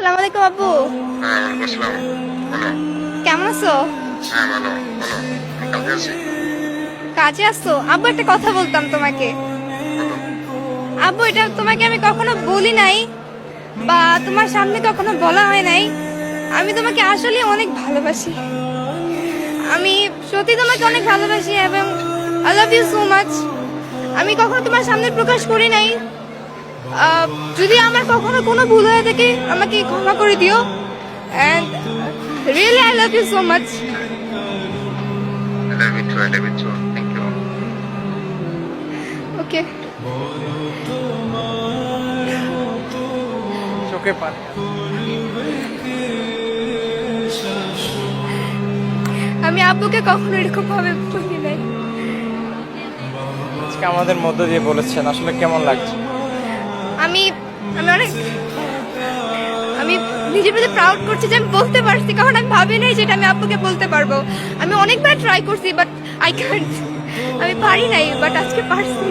আসসালামু আলাইকুম আব্বু। হ্যাঁ, ওয়ালাইকুম আসসালাম। বলো। কেমন আছো? হ্যাঁ, ভালো, বলো। আমি কাজে আছি। কাজে আসছো? আব্বু একটা কথা বলতাম তোমাকে। বলো। আব্বু, এটা তোমাকে আমি কখনো বলি নাই বা তোমার সামনে কখনো বলা হয় নাই। আমি তোমাকে আসলে অনেক ভালোবাসি। আমি সত্যি তোমাকে অনেক ভালোবাসি এবং I love you so much. আমি কখনো তোমার সামনে প্রকাশ করি নাই। যদি আমার কখনো কোনো ভুল হয়ে থাকে আমাকে ক্ষমা করে দিও। And really I love you so much. I love you too, I love you too. Thank you. ওকে। চোখে পানি। আমি আব্বুকে কখনো এরকম ভাবে বলি নাই। আজকে আমাদের মধ্য দিয়ে বলেছেন, আসলে কেমন লাগছে? আমি আমি অনেক আমি নিজের প্রতি প্রাউড করছি যে আমি বলতে পারছি, কারণ আমি ভাবি নাই যেটা আমি আব্বুকে বলতে পারবো। আমি অনেকবার ট্রাই করছি বাট আই ক্যান্ট, আমি পারি নাই, বাট আজকে পারছি।